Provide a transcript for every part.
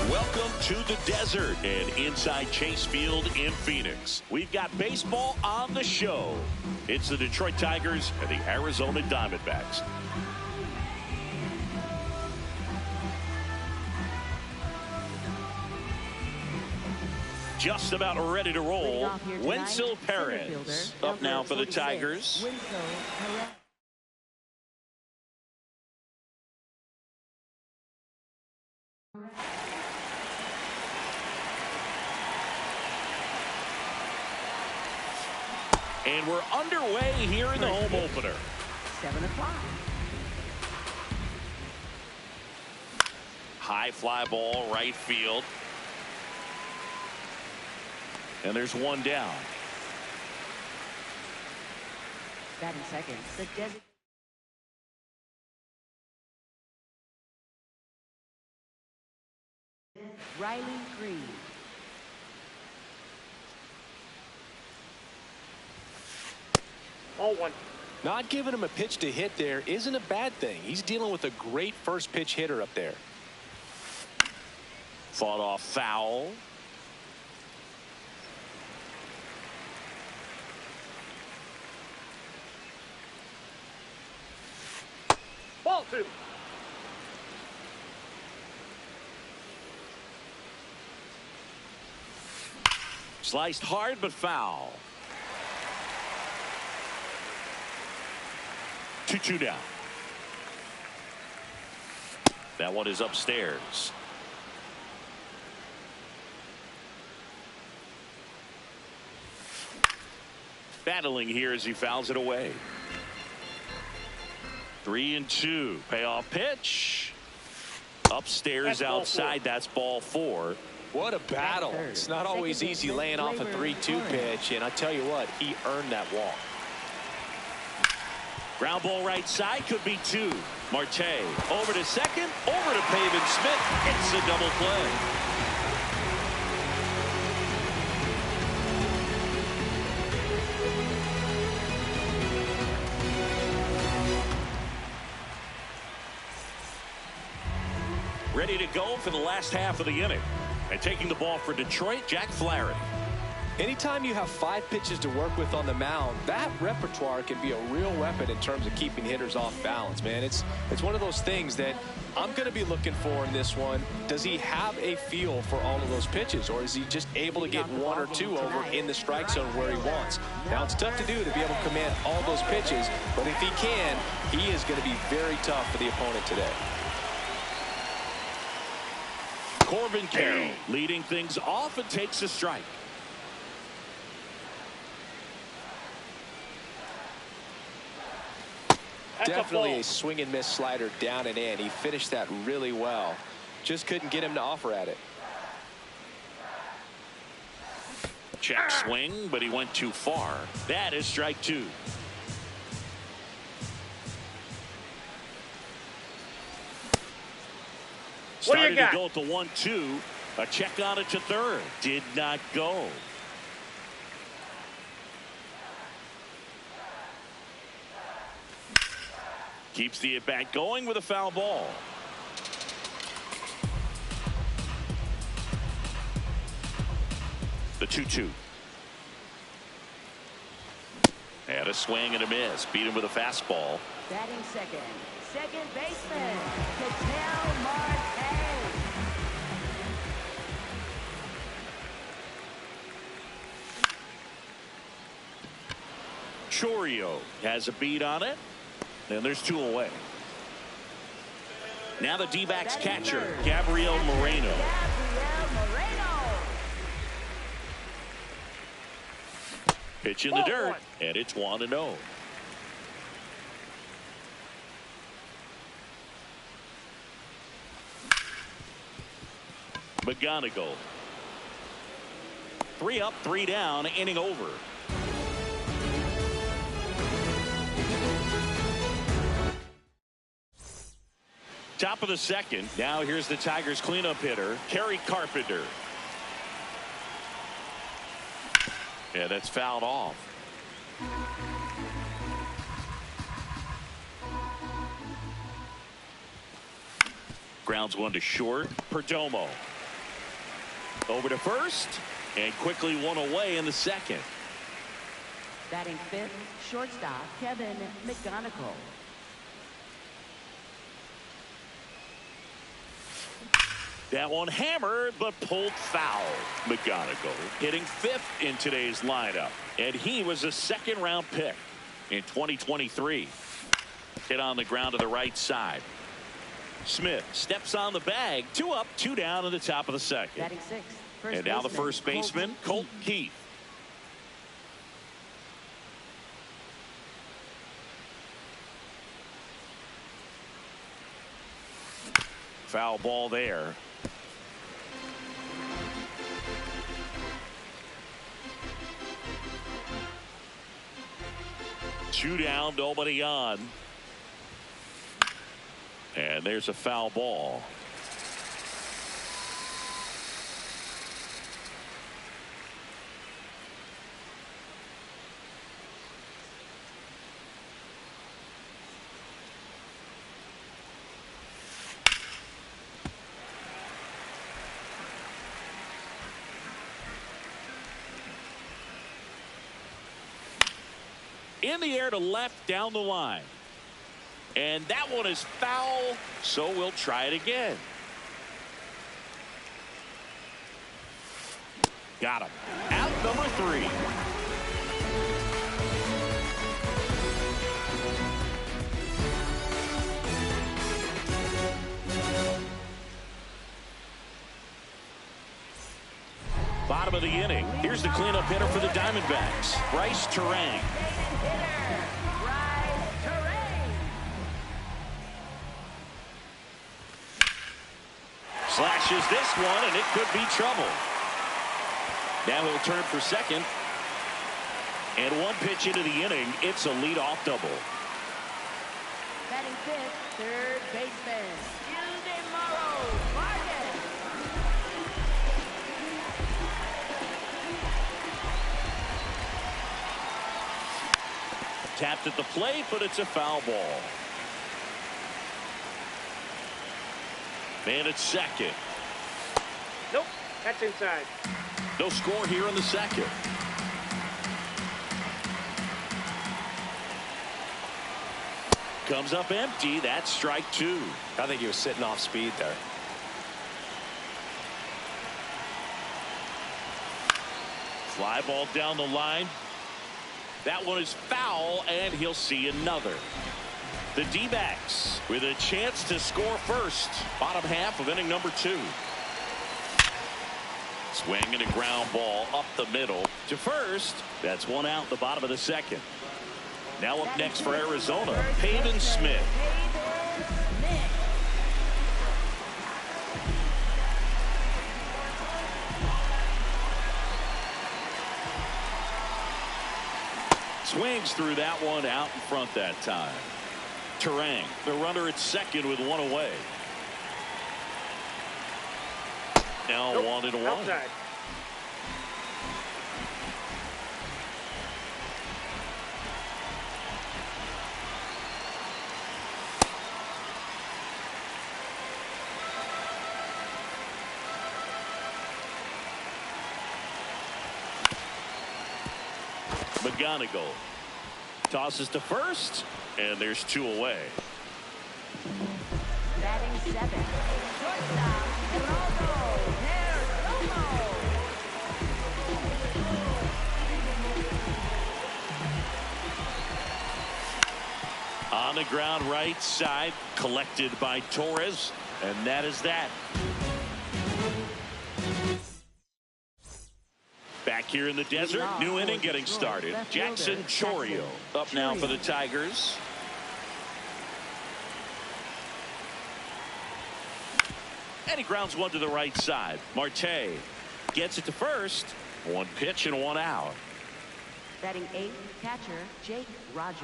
Welcome to the desert and inside Chase Field in Phoenix. We've got baseball on the show. It's the Detroit Tigers and the Arizona Diamondbacks. Just about ready to roll. Wenzel Perez up now for the Tigers. And we're underway here in the home opener. 7 o'clock. High fly ball, right field. And there's one down. Batting second, the designated Riley Green. Oh, one. Not giving him a pitch to hit there isn't a bad thing. He's dealing with a great first pitch hitter up there. Fought off foul. Ball two. Sliced hard but foul. 2-2 down. That one is upstairs. Battling here as he fouls it away. 3-2. Payoff pitch. Upstairs outside. That's ball 4. What a battle. It's not always easy laying off a 3-2 pitch, and I tell you what, he earned that walk. Ground ball right side, could be 2. Marte over to second, over to Pavin Smith. It's a double play. Ready to go for the last half of the inning. And taking the ball for Detroit, Jack Flaherty. Anytime you have 5 pitches to work with on the mound, that repertoire can be a real weapon in terms of keeping hitters off balance, man. It's one of those things that I'm going to be looking for in this one. Does he have a feel for all of those pitches, or is he just able to get 1 or 2 over in the strike zone where he wants? Now, it's tough to do to be able to command all those pitches, but if he can, he is going to be very tough for the opponent today. Corbin Carroll leading things off and takes a strike. Definitely a swing and miss slider down and in. He finished that really well. Just couldn't get him to offer at it. Check swing, but he went too far. That is strike two. Started to go at the 1-2. A check on it to third. Did not go. Keeps the at-bat going with a foul ball. The 2-2. And a swing and a miss. Beat him with a fastball. Batting second. Second baseman. Ketel Marte. Chorio has a beat on it. And there's two away. Now the D-backs catcher, Gabriel Moreno. Pitch in the dirt, and it's 1-0. McGonigal. 3 up, 3 down, inning over. Top of the second. Now here's the Tigers cleanup hitter, Kerry Carpenter. Yeah, that's fouled off. Grounds one to short. Perdomo. Over to first. And quickly one away in the second. Batting fifth, shortstop Kevin McGonigal. That one hammered, but pulled foul. McGonigal hitting fifth in today's lineup. And he was a second-round pick in 2023. Hit on the ground to the right side. Smith steps on the bag. 2 up, 2 down in the top of the second. Batting sixth, and now the first baseman, Colt Keith. Foul ball there. Two down, nobody on. And there's a foul ball. In the air to left down the line. And that one is foul, so we'll try it again. Got him. Out number 3. Bottom of the inning. Here's the cleanup hitter for the Diamondbacks, Bryce Terang. Slashes this one, and it could be trouble. Now he'll turn for second. And one pitch into the inning, it's a leadoff double. Batting fifth, third baseman, Ildemaro Vargas. Tapped at the plate, but it's a foul ball. And it's second. Nope, that's inside. No score here in the second. Comes up empty. That's strike 2. I think he was sitting off speed there. Fly ball down the line. That one is foul, and he'll see another. The D-backs with a chance to score first. Bottom half of inning number 2. Swinging a ground ball up the middle to first. That's one out in the bottom of the second. Now up next for Arizona, Pavin Smith. Swings through that one out in front that time. Terang, the runner at second with one away. Now 1-1. Outside. McGonigal tosses to first, and there's two away. Batting seven. Shortstop, on the ground right side, collected by Torres, and that is that. Back here in the desert, new inning getting started. Jackson Chourio up now for the Tigers. And he grounds one to the right side. Marte gets it to first. One pitch and one out. Batting eighth, catcher Jake Rogers.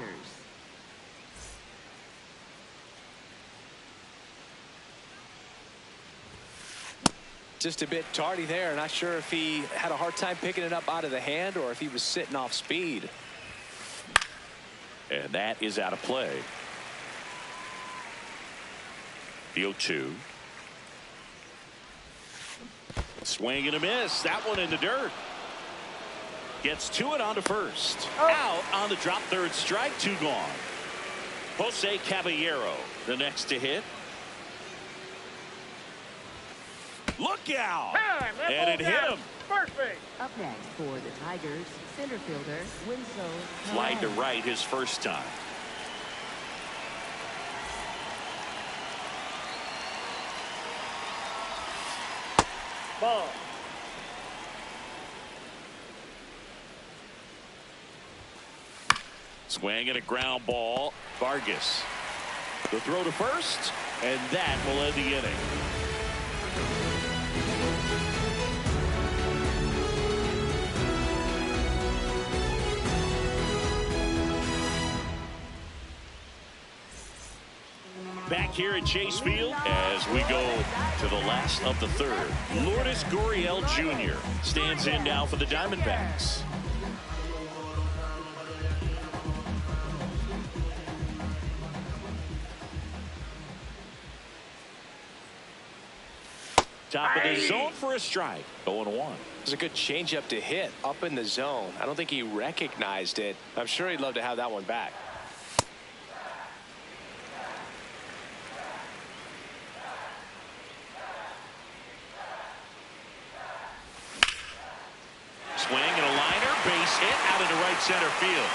Just a bit tardy there. Not sure if he had a hard time picking it up out of the hand or if he was sitting off speed. And that is out of play. The 0-2. Swing and a miss. That one in the dirt. Gets to it onto first. Out on the drop, third strike, two gone. Jose Caballero, the next to hit. Look out! And it hit him. Perfect. Up next for the Tigers, center fielder Winslow. Flied to right his first time. Ball. Swing and a ground ball. Vargas. The throw to first, and that will end the inning. Back here at Chase Field as we go to the last of the third. Lourdes Gurriel Jr. stands in now for the Diamondbacks. Top of the zone for a strike. 0-1. It was a good changeup to hit up in the zone. I don't think he recognized it. I'm sure he'd love to have that one back. Swing and a liner, base hit out into right center field.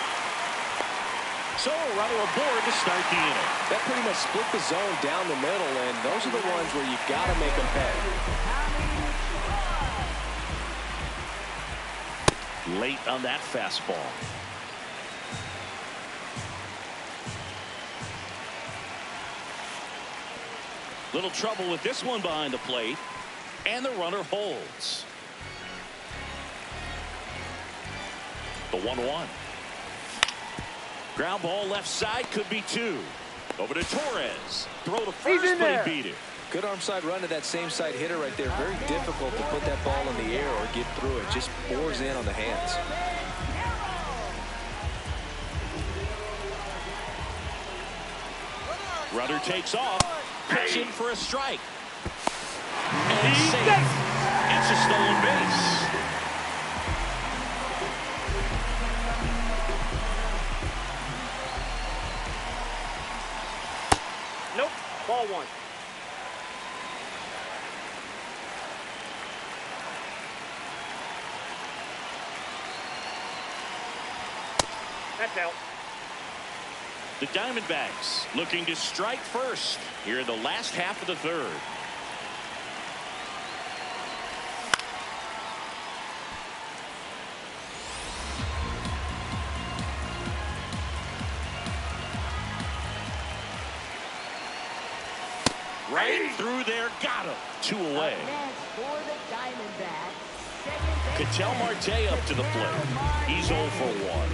So a runner aboard to start the inning. That pretty much split the zone down the middle, and those are the ones where you got to make them pay. Late on that fastball. Little trouble with this one behind the plate, and the runner holds. The 1-1. Ground ball left side, could be two. Over to Torres. Throw to first, but he beat it. Good arm side run to that same side hitter right there. Very difficult to put that ball in the air or get through it. Just bores in on the hands. Runner takes off. Pitching for a strike. And safe. It's a stolen base. Nope. Ball one. That's out. The Diamondbacks looking to strike first here in the last half of the third. Right through there. Got him. 2 away. Next for the Diamondbacks, second Ketel baseman, Marte up to the plate. He's 0 for 1.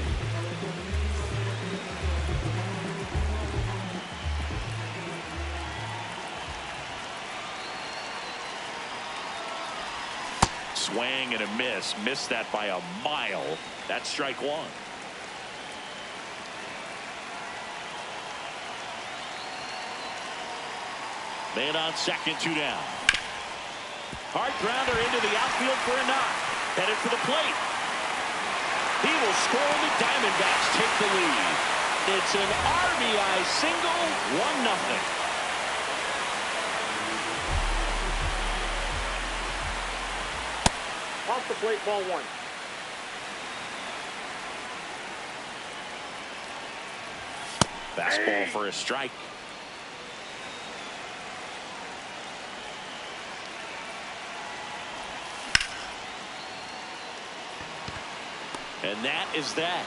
Swing and a miss. Missed that by a mile. That's strike 1. Man on second, 2 down. Hard grounder into the outfield for a knock. Headed for the plate. He will score, and the Diamondbacks take the lead. It's an RBI single, 1-0. Off the plate, ball 1. Fastball for a strike. And that is that.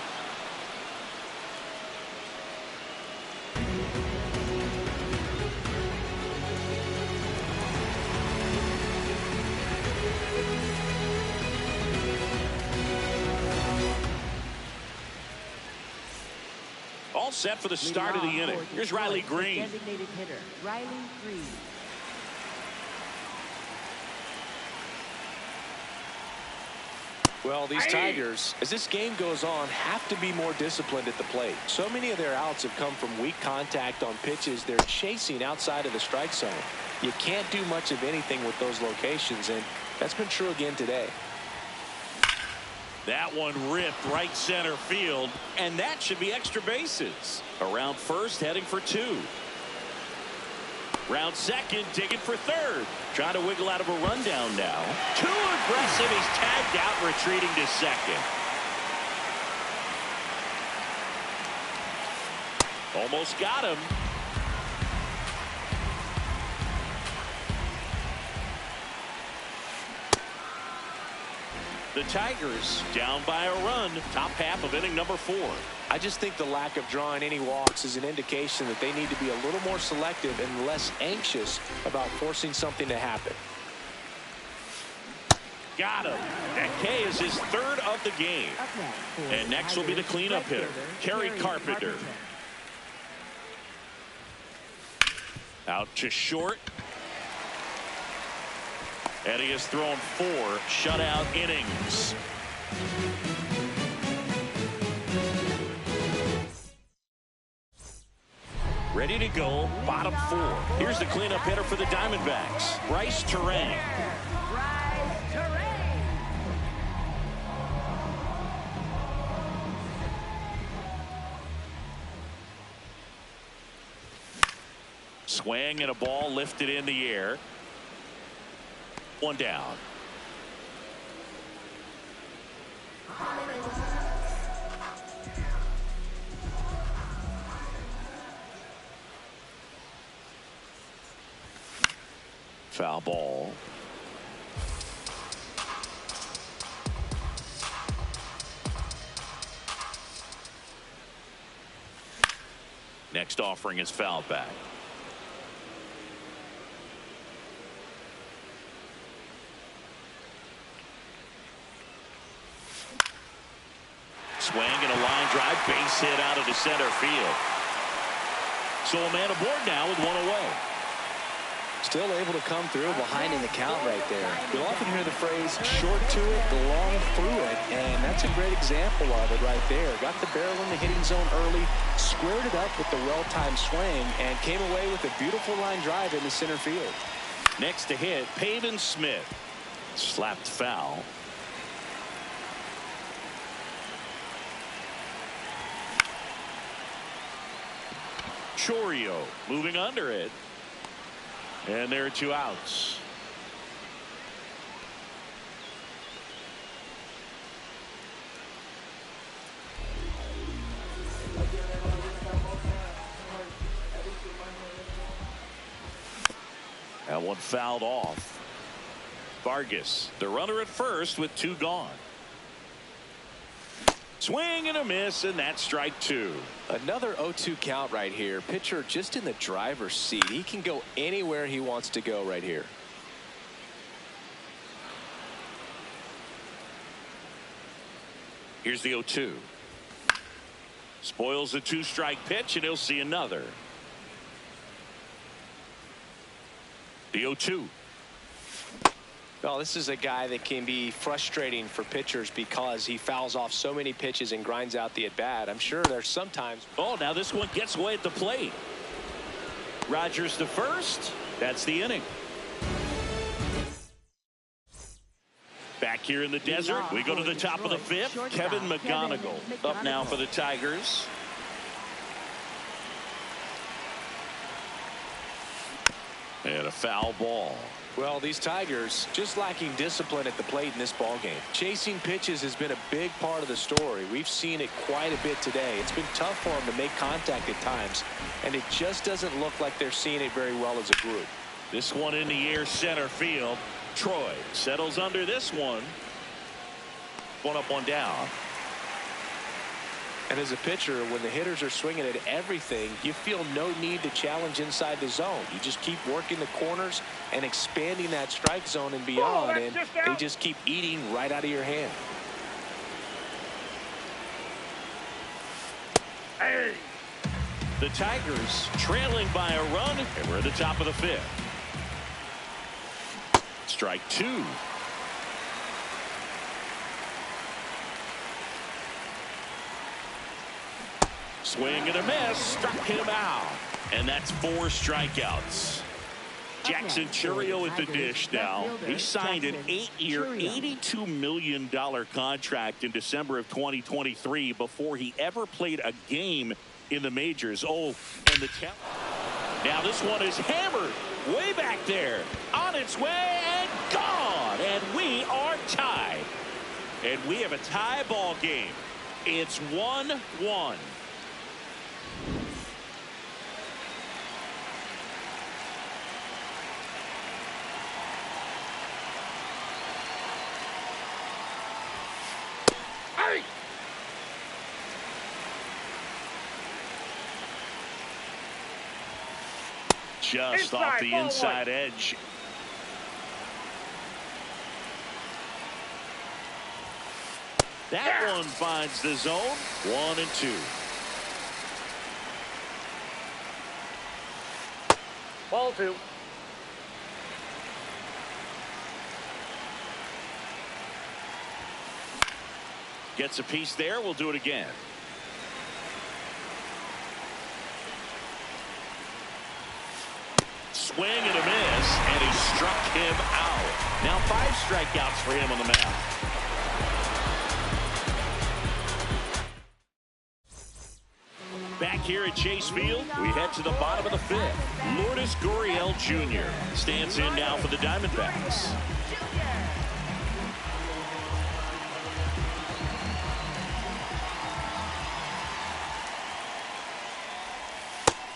All set for the start of the inning. Here's Riley Green. Designated hitter, Riley Green. Well, these Tigers, as this game goes on, have to be more disciplined at the plate. So many of their outs have come from weak contact on pitches they're chasing outside of the strike zone. You can't do much of anything with those locations, and that's been true again today. That one ripped right center field, and that should be extra bases. Around first, heading for 2. Round second, digging for third. Trying to wiggle out of a rundown now. Too aggressive. He's tagged out, retreating to second. Almost got him. The Tigers down by a run. Top half of inning number 4. I just think the lack of drawing any walks is an indication that they need to be a little more selective and less anxious about forcing something to happen. Got him. That K is his 3rd of the game. And next will be the cleanup hitter, Kerry Carpenter. Out to short. And he has thrown 4 shutout innings. Ready to go, bottom 4. Here's the cleanup hitter for the Diamondbacks, Bryce Terang. Swing and a ball lifted in the air. 1 down. Foul ball. Next offering is fouled back. Swing and a line drive, base hit out of the center field. So a man aboard now with 1 away. Still able to come through behind in the count right there. You'll often hear the phrase short to it, long through it, and that's a great example of it right there. Got the barrel in the hitting zone early, squared it up with the well-timed swing, and came away with a beautiful line drive in the center field. Next to hit, Pavin Smith. Slapped foul. Chourio moving under it. And there are 2 outs. That one fouled off. Vargas, the runner at first with 2 gone. Swing and a miss, and that's strike two. Another 0-2 count right here. Pitcher just in the driver's seat. He can go anywhere he wants to go right here. Here's the 0-2. Spoils the two-strike pitch, and he'll see another. The 0-2. Well, this is a guy that can be frustrating for pitchers because he fouls off so many pitches and grinds out the at-bat. I'm sure there's sometimes. Oh, now this one gets away at the plate. Rogers to first. That's the inning. Back here in the desert, we go to the top of the fifth. Kevin McGonigal up now for the Tigers. And a foul ball. Well, these Tigers just lacking discipline at the plate in this ballgame. Chasing pitches has been a big part of the story. We've seen it quite a bit today. It's been tough for them to make contact at times, and it just doesn't look like they're seeing it very well as a group. This one in the air, center field. Troy settles under this one. One up, one down. And as a pitcher, when the hitters are swinging at everything, you feel no need to challenge inside the zone. You just keep working the corners and expanding that strike zone and beyond, and they just keep eating right out of your hand. Hey. The Tigers trailing by a run, and we're at the top of the fifth. Strike two. Swing and a miss, struck him out, and that's 4 strikeouts. Jackson Churio at the dish now. He signed an 8-year, $82 million contract in December of 2023 before he ever played a game in the majors. Oh, and the now this one is hammered way back there, on its way and gone, and we are tied. And we have a tie ball game. It's 1-1. Just off the inside edge. That one finds the zone. 1-2. Ball two. Gets a piece there. We'll do it again. Swing and a miss, and he struck him out. Now 5 strikeouts for him on the mound. Back here at Chase Field, we head to the bottom of the fifth. Lourdes Gurriel Jr. stands in now for the Diamondbacks.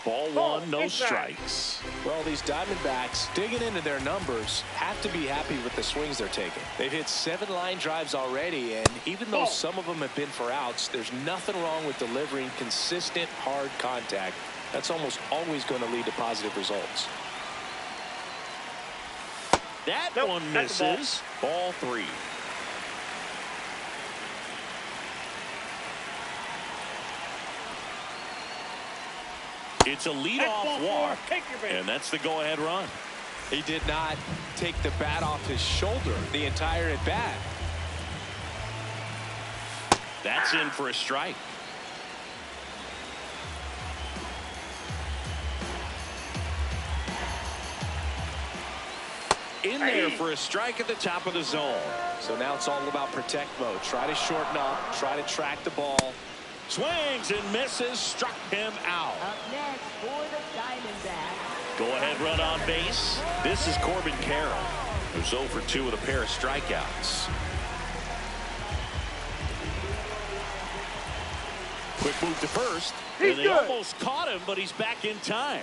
Ball one, no strikes. Well, these Diamondbacks, digging into their numbers, have to be happy with the swings they're taking. They've hit 7 line drives already, and even though some of them have been for outs, there's nothing wrong with delivering consistent, hard contact. That's almost always going to lead to positive results. That one misses. Ball 3. It's a leadoff walk, and that's the go-ahead run. He did not take the bat off his shoulder the entire at-bat. That's in for a strike. In there for a strike at the top of the zone. So now it's all about protect mode. Try to shorten up, try to track the ball. Swings and misses, struck him out. Up next for the Diamondbacks. Go ahead run on base. This is Corbin Carroll, who's 0 for 2 with a pair of strikeouts. Quick move to first, and they almost caught him, but he's back in time.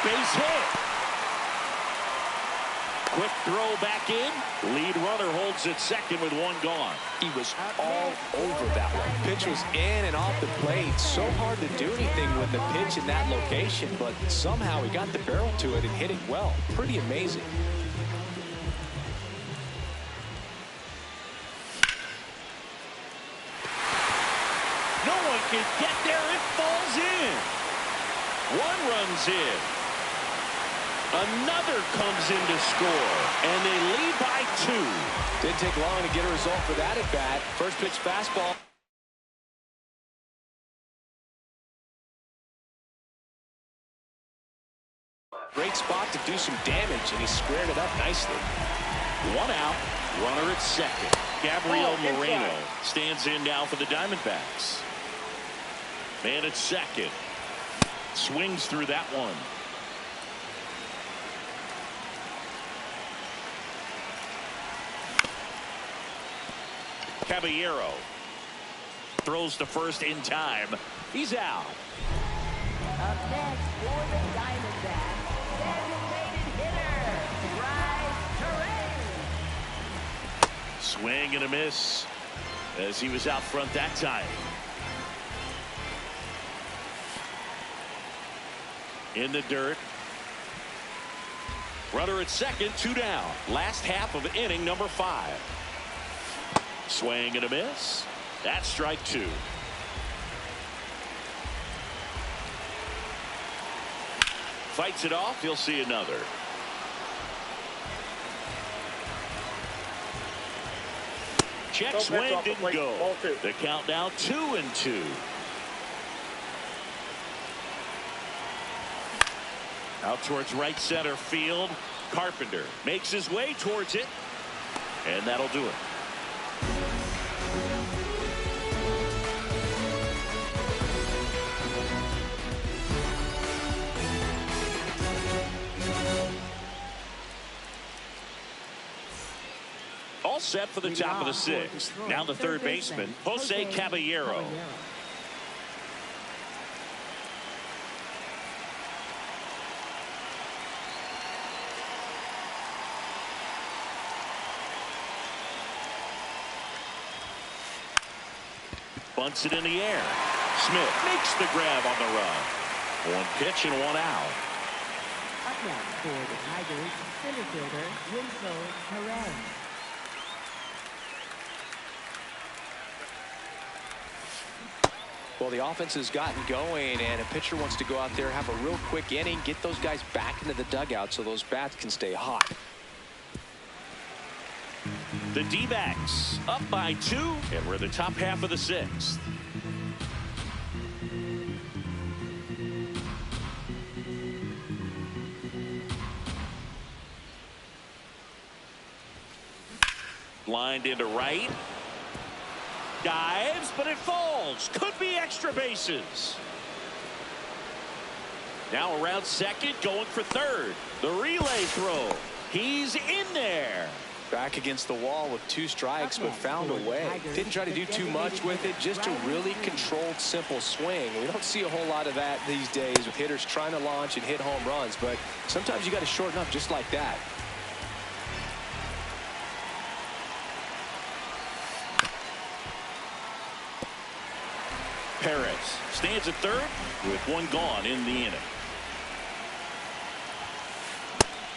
base hit. Quick throw back in. Lead runner holds at second with one gone. He was all over that one. Pitch was in and off the plate. So hard to do anything with the pitch in that location, but somehow he got the barrel to it and hit it well. Pretty amazing. No one can get there. It falls in. One runs in. Another comes in to score, and they lead by 2. Didn't take long to get a result for that at bat. First pitch fastball. Great spot to do some damage, and he squared it up nicely. One out, runner at second. Gabriel Moreno stands in now for the Diamondbacks. Man at second. Swings through that one. Caballero throws to first in time. He's out. Up next for the Diamondbacks, designated hitter, Bryce Terrain. Swing and a miss as he was out front that time. In the dirt. Runner at second, 2 down. Last half of inning number 5. Swing and a miss. That's strike 2. Fights it off. He'll see another. Check swing didn't go. The count now 2-2. Out towards right center field. Carpenter makes his way towards it. And that'll do it. All set for the top of the 6th. Now the third baseman, Jose Caballero. Bunts it in the air. Smith makes the grab on the run. 1 pitch and 1 out. Up next for the Tigers, center fielder, Winslow Perez. Well, the offense has gotten going, and a pitcher wants to go out there, have a real quick inning, get those guys back into the dugout so those bats can stay hot. The D-backs up by 2, and we're in the top half of the 6th. Lined into right. Dives, but it falls. Could be extra bases. Now around second, going for third. The relay throw. He's in there. Back against the wall with 2 strikes, but found a way. Didn't try to do too much with it, just a really controlled, simple swing. We don't see a whole lot of that these days with hitters trying to launch and hit home runs, but sometimes you got to shorten up just like that. Perez stands at third with 1 gone in the inning.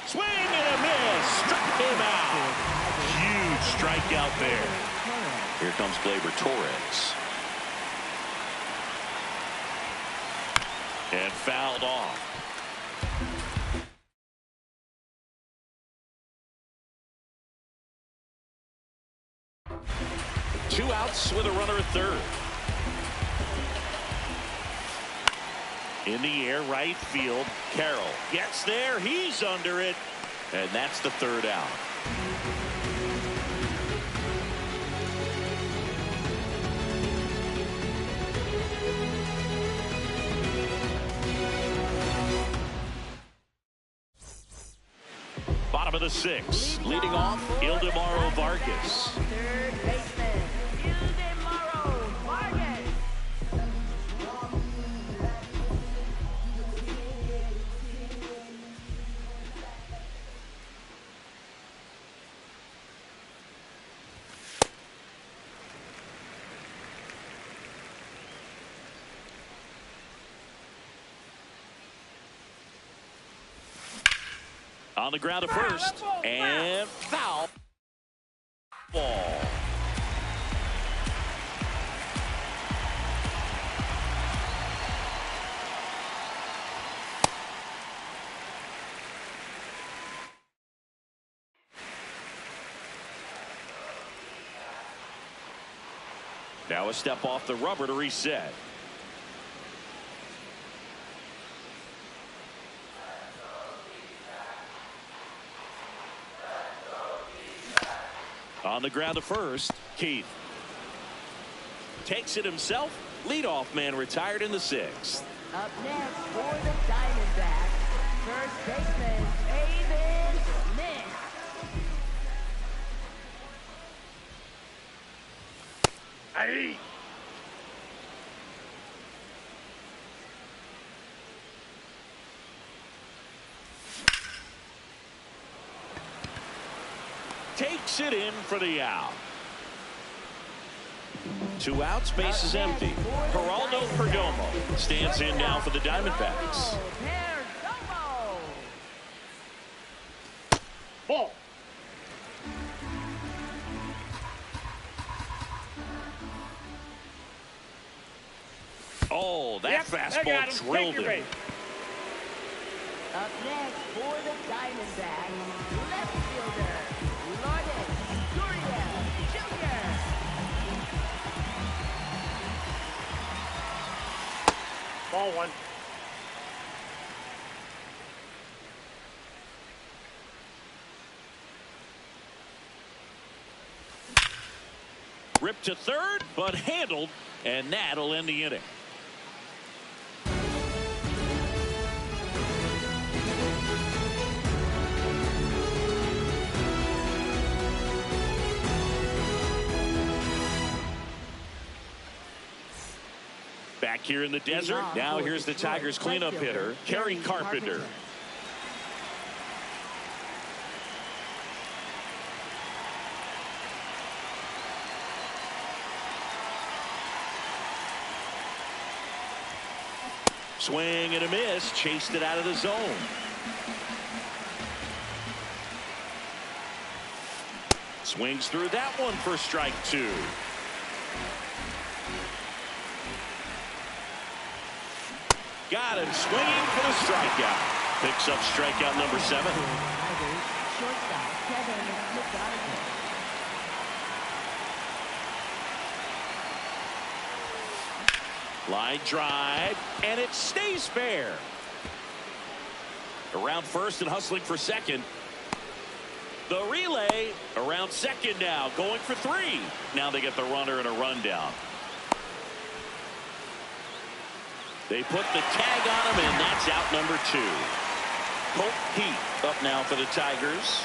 Swing and a miss. Struck him out. Huge strikeout there. Here comes Gleyber Torres. And fouled off. Two outs with a runner at third. In the air, right field. Carroll gets there. He's under it. And that's the third out. Bottom of the 6th. Leading off, Ildemaro Vargas. Third baseman, Ildemaro Vargas. On the ground to first. And foul. Ball. Now a step off the rubber to reset. On the ground to first, Keith. Takes it himself. Leadoff man retired in the 6th. Up next for the Diamondbacks, first baseman, David Smith. Hey. Takes it in for the out. 2 outs, base is empty. Geraldo Perdomo stands in now for the Diamondbacks. Ball. Oh, that Yep, fastball drilled him. Up next for the Diamondbacks, left fielder, Lourdes Gurriel Jr. Ball 1. Ripped to third, but handled, and that'll end the inning. Back here in the desert, now here's the Tigers cleanup hitter, Kerry Carpenter. Swing and a miss, chased it out of the zone. Swings through that one for strike 2. Got him swinging for the strikeout. Picks up strikeout number 7. Shortstop Kevin McGonigal. Line drive, and it stays fair. Around first and hustling for second. The relay around second now, going for 3. Now they get the runner and a rundown. They put the tag on him, and that's out number 2. Colt Heath up now for the Tigers.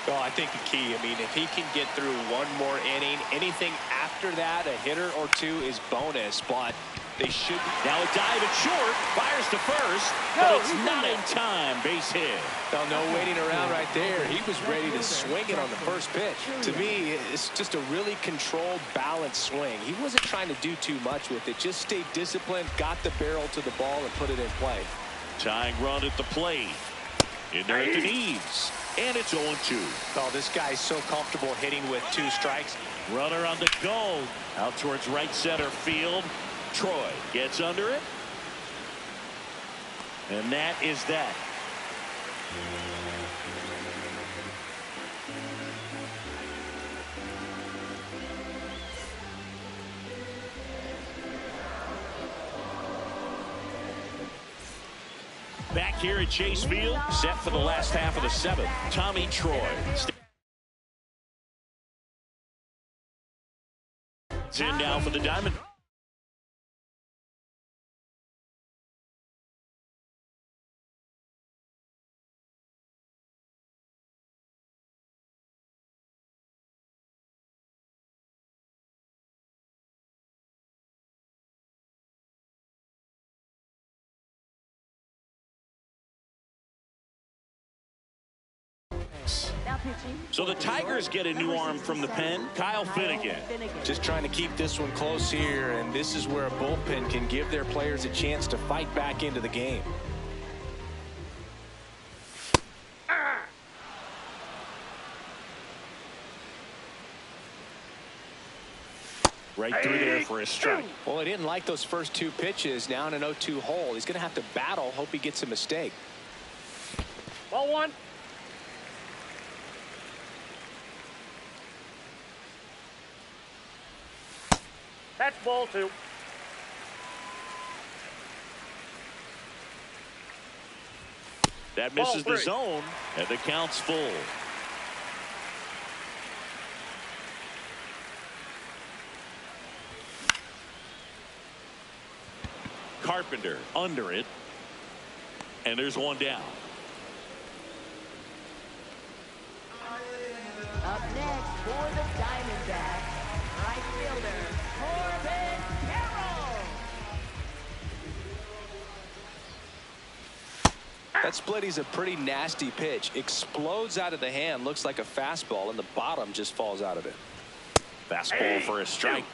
Well, I think the key, I mean, if he can get through one more inning, anything after that, a hitter or 2 is bonus, but they should. Now a dive at short, fires to first, but it's not in time. Base hit. No, no waiting around right there. He was ready to swing it on the first pitch. To me, it's just a really controlled, balanced swing. He wasn't trying to do too much with it. Just stayed disciplined, got the barrel to the ball, and put it in play. Tying run at the plate. In there at the knees. And it's 0-2. Oh, this guy's so comfortable hitting with 2 strikes. Runner on the go. Out towards right center field. Troy gets under it. And that is that. Back here at Chase Field, set for the last half of the 7th. Tommy Troy. It's in now for the Diamond. So the Tigers get a new arm from the pen, Kyle Finnegan. Just trying to keep this one close here, and this is where a bullpen can give their players a chance to fight back into the game. Right through there for a strike. Well, he didn't like those first two pitches. Now in an 0-2 hole, he's going to have to battle. Hope he gets a mistake. Ball one. That's ball two. That misses the zone, and the count's full. Carpenter under it, and there's one down. Up next for the Diamondbacks, right fielder, Corbin Carroll. That splitty's a pretty nasty pitch. Explodes out of the hand, looks like a fastball, and the bottom just falls out of it. Fastball for a strike.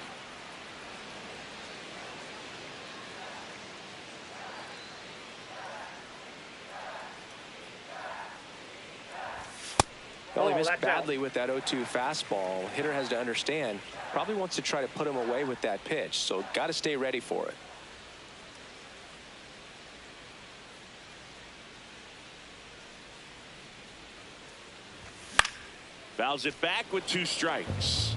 Well, he missed badly with that 0-2 fastball. Hitter has to understand, probably wants to try to put him away with that pitch, so got to stay ready for it. Fouls it back with 2 strikes.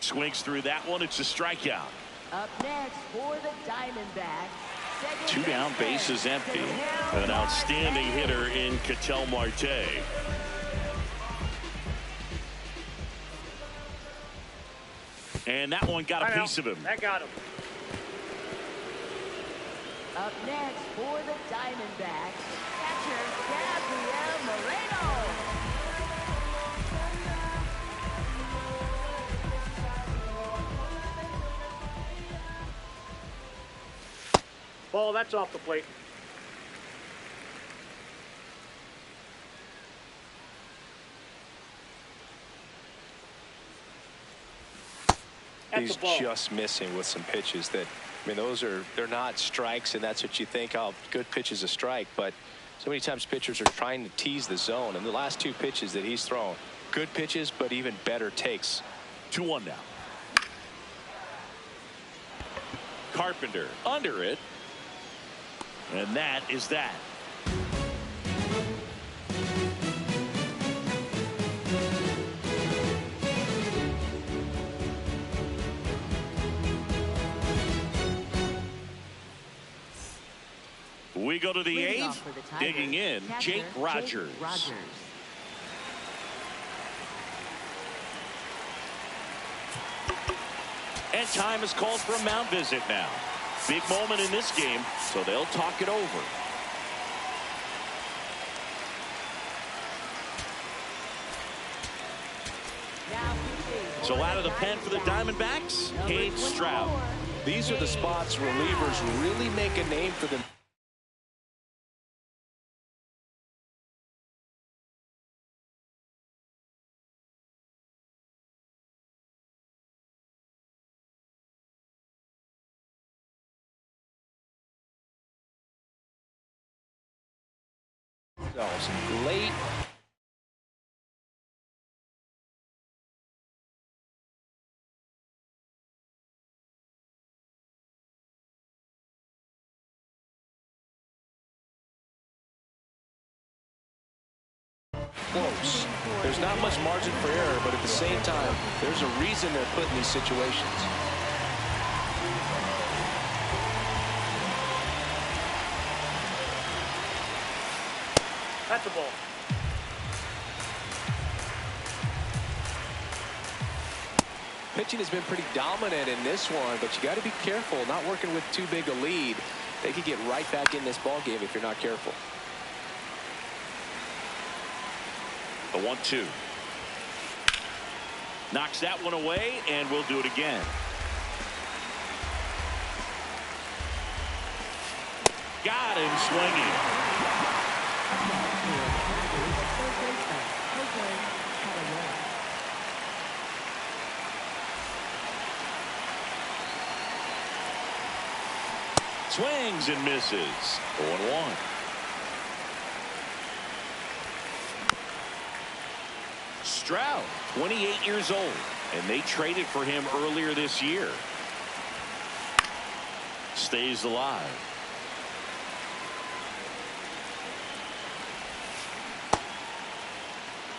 Swings through that one. It's a strikeout. Up next for the Diamondbacks, 2 down, bases empty. An outstanding hitter in Ketel Marte. And that one got a piece of him. That got him. Up next for the Diamondbacks, catcher Gabriel Moreno. Ball, that's off the plate. He's just missing with some pitches that, I mean, they're not strikes, and that's what you think, oh, good pitch is a strike, but so many times pitchers are trying to tease the zone, and the last 2 pitches that he's thrown, good pitches, but even better takes. 2-1 now. Carpenter under it, and that is that. We go to the 8th. Digging in, Jake Rogers. And time is called for a mound visit now. Big moment in this game, so they'll talk it over. So out of the pen for the Diamondbacks, Cade Stroud. These are the spots relievers really make a name for them. Late. Close. There's not much margin for error, but at the same time, there's a reason they're put in these situations. That's a ball. Pitching has been pretty dominant in this one, but you got to be careful, not working with too big a lead. They could get right back in this ball game if you're not careful. The 1-2. Knocks that one away, and we'll do it again. Got him swinging. Swings and misses. 0-1. Stroud, 28 years old, and they traded for him earlier this year. Stays alive.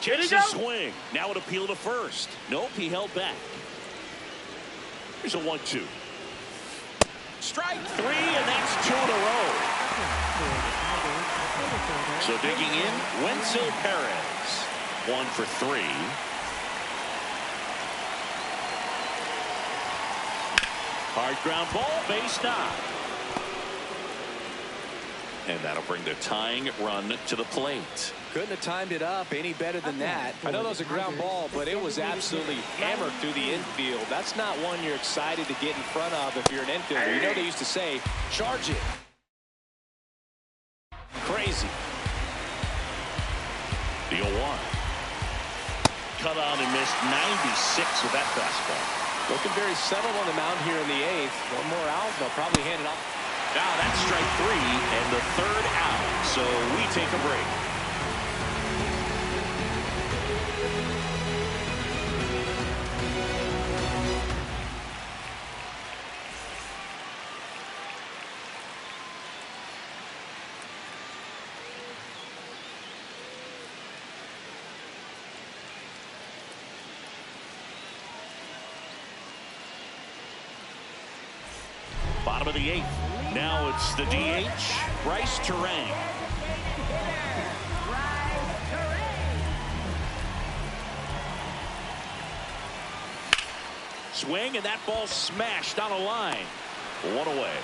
Takes a swing. Now an appeal to first. Nope, he held back. Here's a 1-2. Strike 3, and that's 2 in a row. So digging in, Wenzel Perez. 1 for 3. Hard ground ball, base knock. And that'll bring the tying run to the plate. Couldn't have timed it up any better than that. I know that was a ground ball, but it was absolutely hammered through the infield. That's not one you're excited to get in front of if you're an infielder. You know they used to say, charge it. Crazy. The 0-1. Cut on and missed 96 with that fastball. Looking very settled on the mound here in the 8th. One more out, they'll probably hand it off. Now that's strike 3 and the 3rd out. So we take a break. Bottom of the 8th. Now it's the DH, Bryce Terang. Swing, and that ball smashed on a line. 1 away.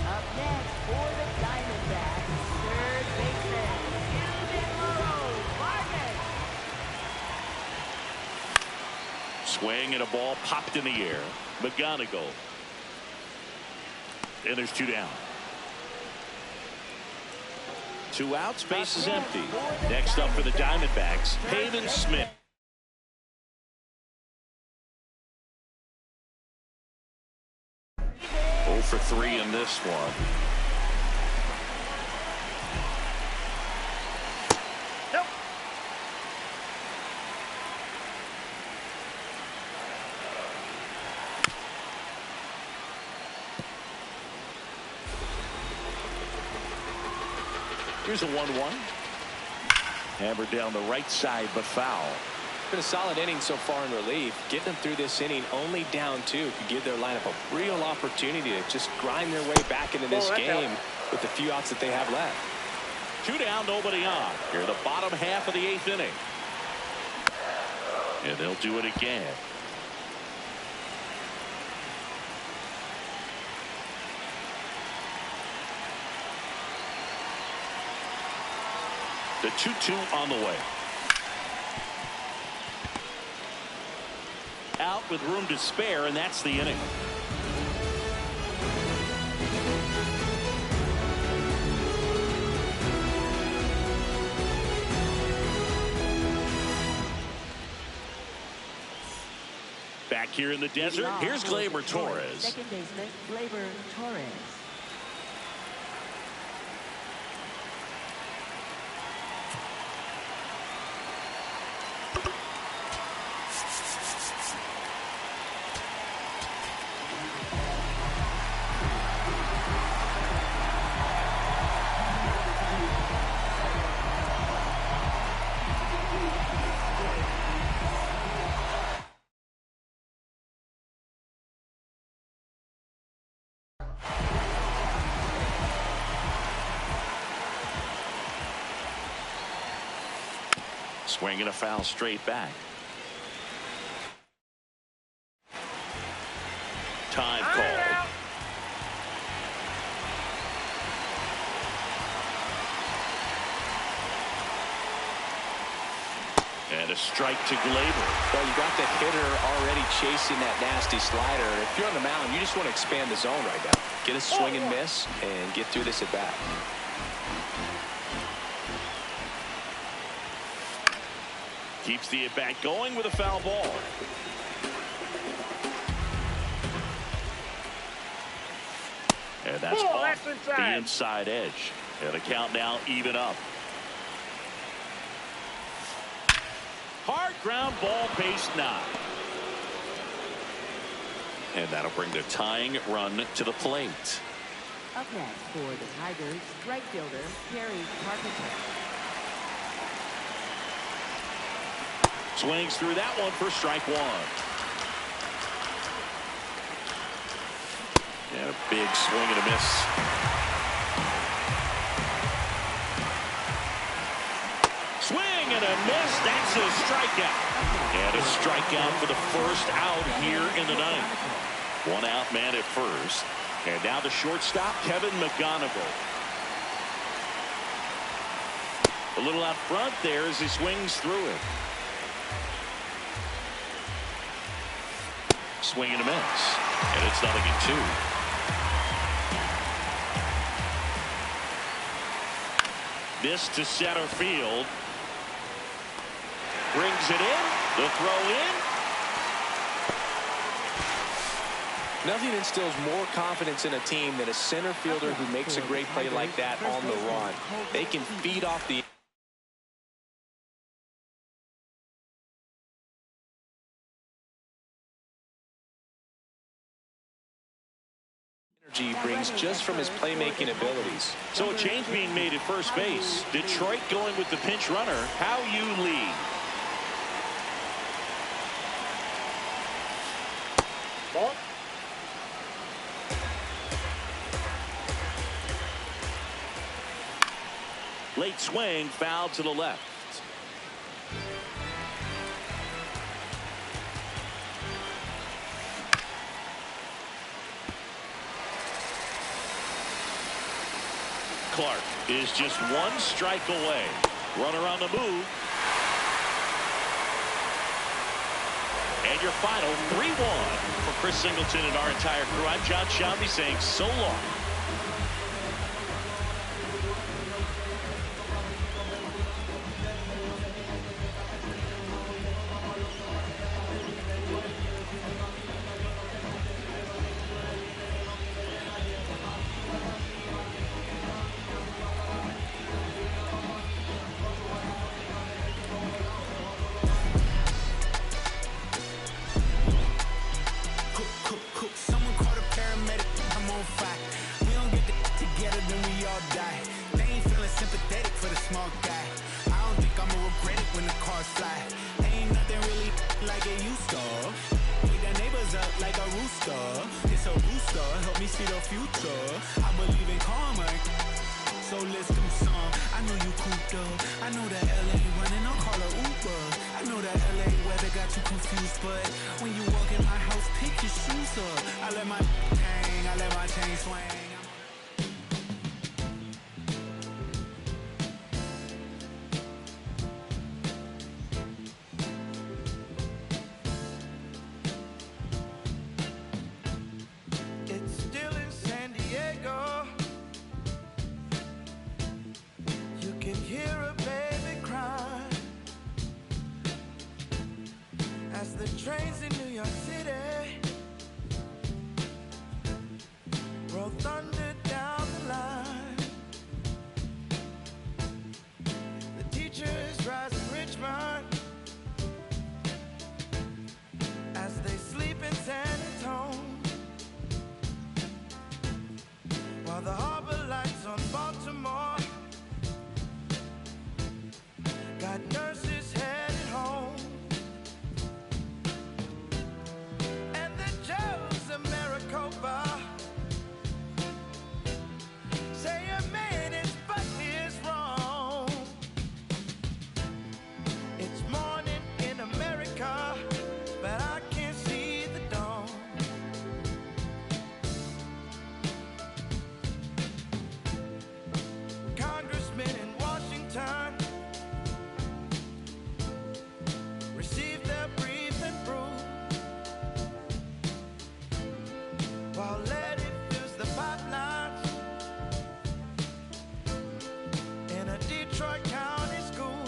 Up next for the Diamondbacks, third baseman, Vargas. Swing, and a ball popped in the air. McGonigal. And there's 2 down. 2 outs, base is empty. Next up for the Diamondbacks, Pavin Smith. 0 for 3 in this one. Nope. Here's a 1-1. Hammered down the right side, but foul. Been a solid inning so far in relief. Getting them through this inning only down 2 could give their lineup a real opportunity to just grind their way back into this game with the few outs that they have left. 2 down, nobody on. Here in the bottom half of the 8th inning. And they'll do it again. The 2-2 on the way. Out with room to spare, and that's the inning. Back here in the desert, here's Gleyber Torres. Second baseman, Gleyber Torres. Swinging a foul straight back. Time call. And a strike to Gleyber. Well, you got the hitter already chasing that nasty slider. If you're on the mound, you just want to expand the zone right now. Get a swing and miss and get through this at bat. Keeps the at-bat going with a foul ball. And that's Oh, off that's inside. the inside edge. And the count now even up. Hard ground ball, base 9. And that'll bring the tying run to the plate. Up next for the Tigers, right fielder Kerry Carpenter. Swings through that one for strike 1. And a big swing and a miss. Swing and a miss. That's a strikeout. And a strikeout for the first out here in the ninth. 1 out, man at first. And now the shortstop, Kevin McGonigal. A little out front there as he swings through it. Swing and a miss. And it's 0-2. This to center field. Brings it in. The throw in. Nothing instills more confidence in a team than a center fielder who makes a great play like that on the run. They can feed off the energy he brings just from his playmaking abilities. So a change being made at first base. Detroit going with the pinch runner. How you lead. Ball. Late swing, foul to the left. Clark is just 1 strike away. Runner on the move. And your final 3-1 for Chris Singleton and our entire crew. I'm John Shelby saying so long. Trains in New York City roll thunder down the line. The teachers rise in Richmond as they sleep in San Antonio, while the harbor lights on Baltimore got nurses headed home. Maricopa say a man is but is wrong. It's morning in America, but I can't see the dawn. Congressmen in Washington receive their brief and brew, while Letty fills the pipelines in a Detroit County school.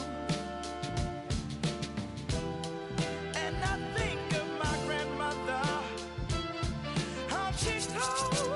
And I think of my grandmother, how she told